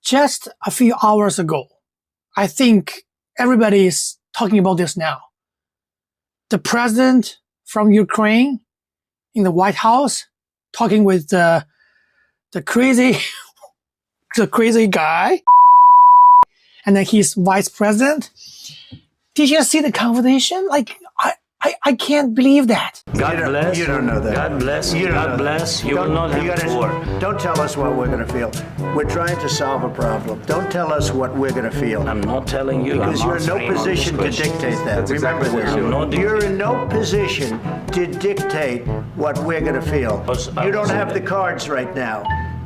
just a few hours ago, I think everybody is talking about this now. The president from Ukraine in the White House talking with the crazy guy, and then his vice president. Did you see the conversation? Like, I can't believe that. God bless. You don't know that. God bless. God bless. You will not have to war. Don't tell us what we're going to feel. We're trying to solve a problem. Don't tell us what we're going to feel. I'm not telling you. Because you're in no position to dictate that. Remember this. You're in no position to dictate what we're going to feel. You don't have the cards right now.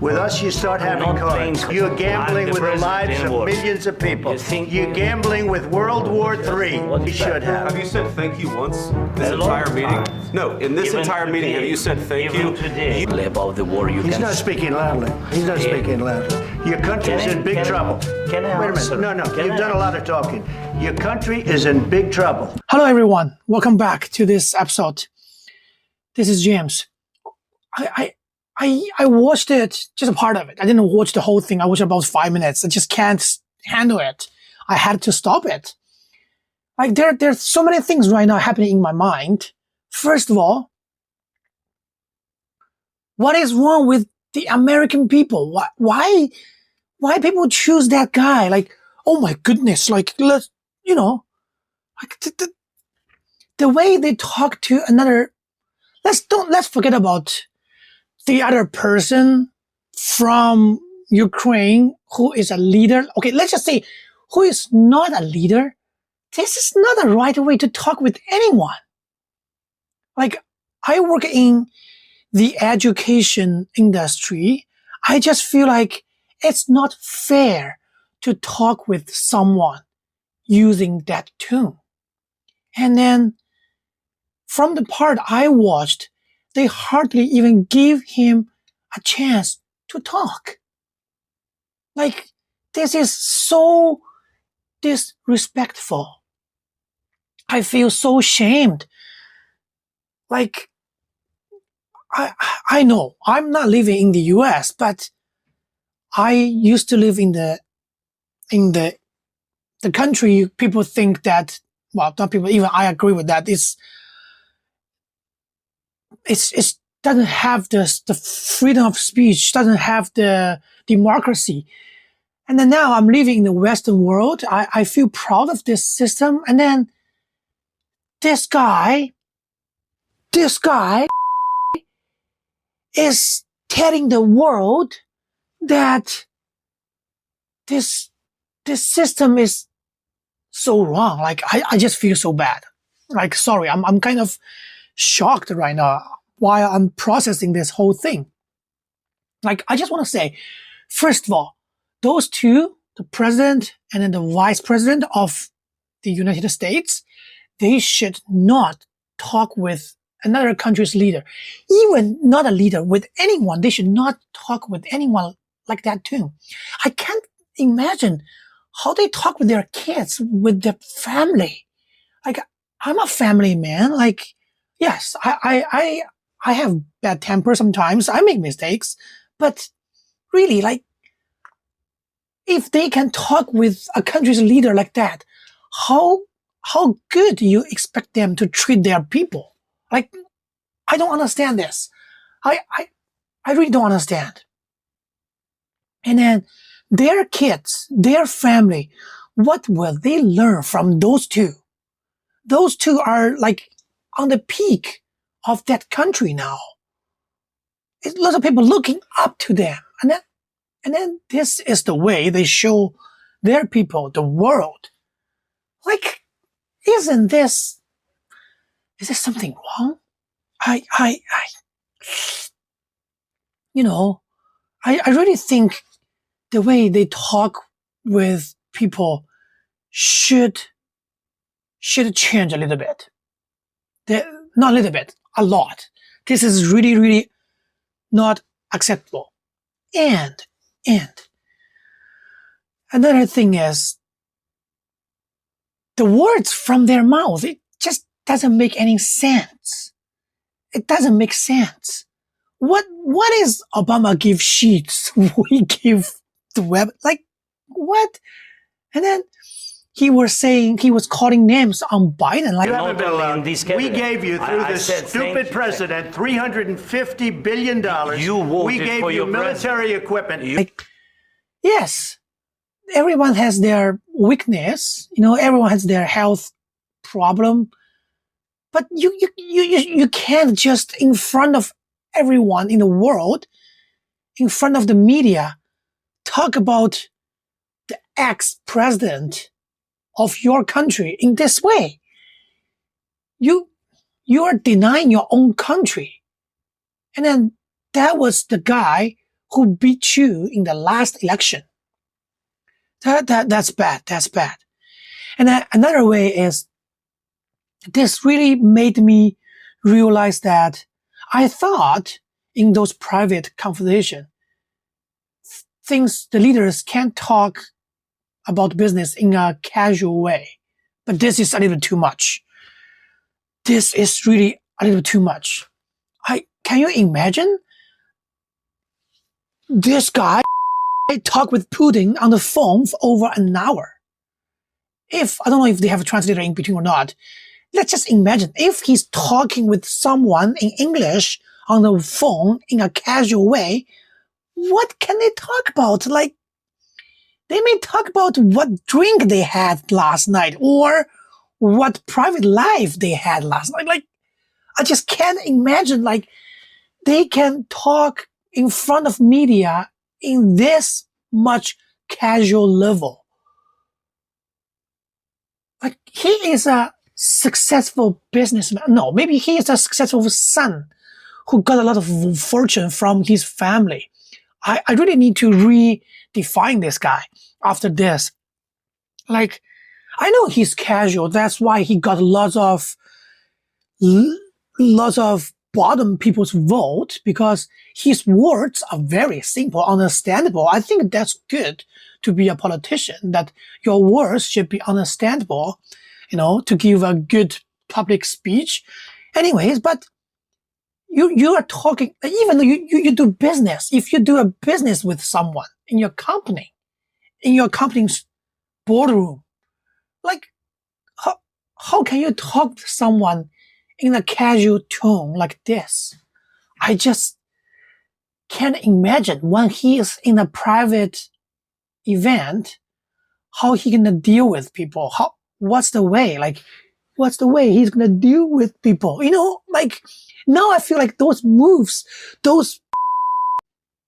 With us, you start having cards. You're gambling with the lives of millions of people. You're gambling with World War III. You should have. Have you said thank you once this entire meeting? No, in this entire meeting, have you said thank you? Today, about the war, He's not speaking loudly. He's not speaking loudly. Your country's in big trouble. Can I Wait a minute. No, you've done a lot of talking. Your country is in big trouble. Hello, everyone. Welcome back to this episode. This is James. I watched it, just a part of it. I didn't watch the whole thing. I watched about 5 minutes. I just can't handle it. I had to stop it. Like, there's so many things right now happening in my mind. First of all, what is wrong with the American people? Why people choose that guy? Like, oh my goodness, like, like the way they talk to another, let's forget about the other person from Ukraine who is a leader. Okay, let's just say who is not a leader. This is not the right way to talk with anyone. Like, I work in the education industry. I just feel like it's not fair to talk with someone using that tone. And then from the part I watched, they hardly even give him a chance to talk. Like, this is so disrespectful. I feel so shamed. Like, I know I'm not living in the US, but I used to live in the country. People think that, well, not people, even I agree with that. It doesn't have the freedom of speech, doesn't have the democracy. And then now I'm living in the Western world. I feel proud of this system. And then this guy is telling the world that this system is so wrong. Like, I just feel so bad. Like, sorry, I'm kind of shocked right now while I'm processing this whole thing. Like, I just want to say, first of all, those two, the president and then the vice president of the United States, they should not talk with another country's leader. Even not a leader, with anyone. They should not talk with anyone like that too. I can't imagine how they talk with their kids, with their family. Like, I'm a family man. Like, yes, I have bad temper sometimes. I make mistakes. But really, like, if they can talk with a country's leader like that, how good do you expect them to treat their people? Like, I don't understand this. I really don't understand. And then their kids, their family, what will they learn from those two? Those two are like on the peak of that country now. It's lots of people looking up to them. And then this is the way they show their people, the world. Like, is there something wrong? I really think the way they talk with people should change a little bit. Not a little bit, a lot. This is really, really not acceptable. And another thing is, the words from their mouth, it just doesn't make any sense. It doesn't make sense. What is Obama give sheets? We give the web. Like, what? And then he was calling names on Biden. Like, You haven't been allowed. in this We cabinet. gave you, through I this said thank stupid you. president, $350 billion. You voted we gave for you your military equipment. like, yes, everyone has their weakness. Everyone has their health problem. But you can't just in front of everyone in the world, in front of the media, talk about the ex-president of your country in this way. You are denying your own country. And then that was the guy who beat you in the last election. That's bad. That's bad. And then another way is this really made me realize that I thought in those private conversations, the leaders can't talk about business in a casual way. But this is a little too much. This is really a little too much. Can you imagine this guy talk with Putin on the phone for over an hour? I don't know if they have a translator in between or not. Let's just imagine if he's talking with someone in English on the phone in a casual way, what can they talk about? Like, they may talk about what drink they had last night or what private life they had last night. Like, I just can't imagine, like, they can talk in front of media in this much casual level. Like, he is a successful businessman. No, maybe he is a successful son who got a lot of fortune from his family. I really need to redefine this guy after this. Like, I know he's casual. That's why he got lots of bottom people's vote, because his words are very simple, understandable. I think that's good to be a politician, that your words should be understandable, to give a good public speech. Anyways, but you are talking, even though you do business, if you do a business with someone in your company's boardroom, like, how can you talk to someone in a casual tone like this? I just can't imagine when he is in a private event, how he gonna deal with people. What's the way he's gonna deal with people? Like, now I feel like those moves, those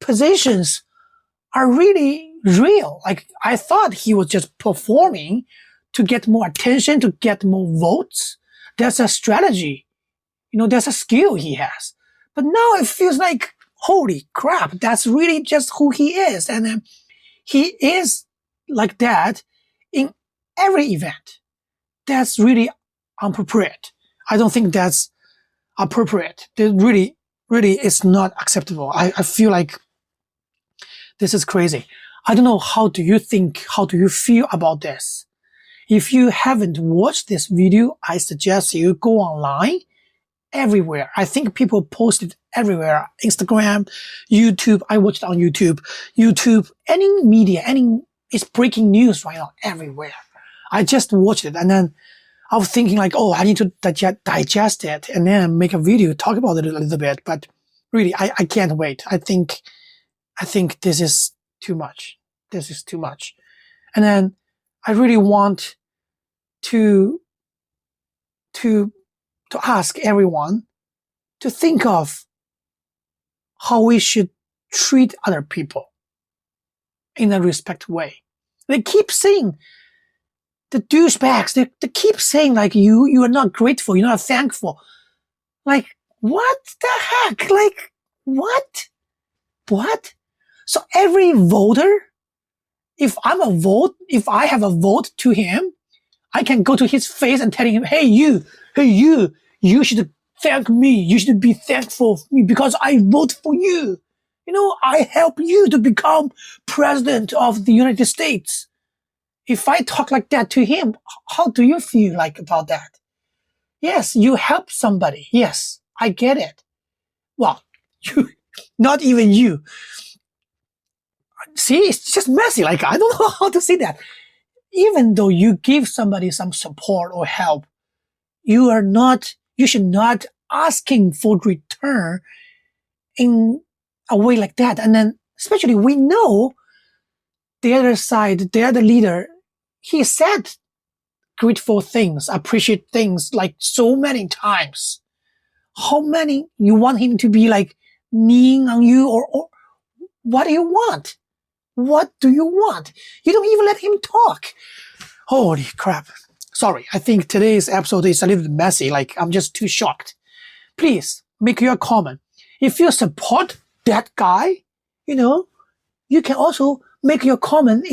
positions are really real. Like, I thought he was just performing to get more attention, to get more votes. That's a strategy. That's a skill he has. But now it feels like, holy crap, that's really just who he is. And he is like that in every event. That's really inappropriate. I don't think that's appropriate. That really is not acceptable. I feel like this is crazy. I don't know, how do you feel about this? If you haven't watched this video, I suggest you go online everywhere. I think people post it everywhere. Instagram, YouTube. I watched it on YouTube. Any media, it's breaking news right now everywhere. I just watched it and then I was thinking like, I need to digest it and then make a video, talk about it a little bit. But really, I can't wait. I think this is too much. This is too much. And then I really want to ask everyone to think of how we should treat other people in a respectful way. They keep saying, the douchebags, they keep saying like, you are not grateful, you're not thankful. Like, what the heck? Like, what? So every voter, if I have a vote to him, I can go to his face and tell him, hey you should thank me. You should be thankful for me because I vote for you. I help you to become president of the United States. If I talk like that to him, how do you feel like about that? Yes, you help somebody. Yes, I get it. Well, not even you. See, it's just messy. Like, I don't know how to say that. Even though you give somebody some support or help, you should not asking for return in a way like that. And then, especially, we know the other side, the other leader, he said grateful things, appreciate things like so many times. How many you want him to be like kneeling on you, or what do you want? What do you want? You don't even let him talk. Holy crap. Sorry, I think today's episode is a little bit messy. Like, I'm just too shocked. Please make your comment. If you support that guy, you can also make your comment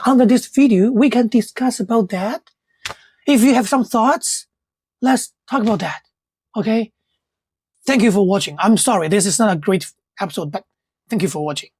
under this video. We can discuss about that. If you have some thoughts, let's talk about that. Okay? Thank you for watching. I'm sorry, this is not a great episode, but thank you for watching.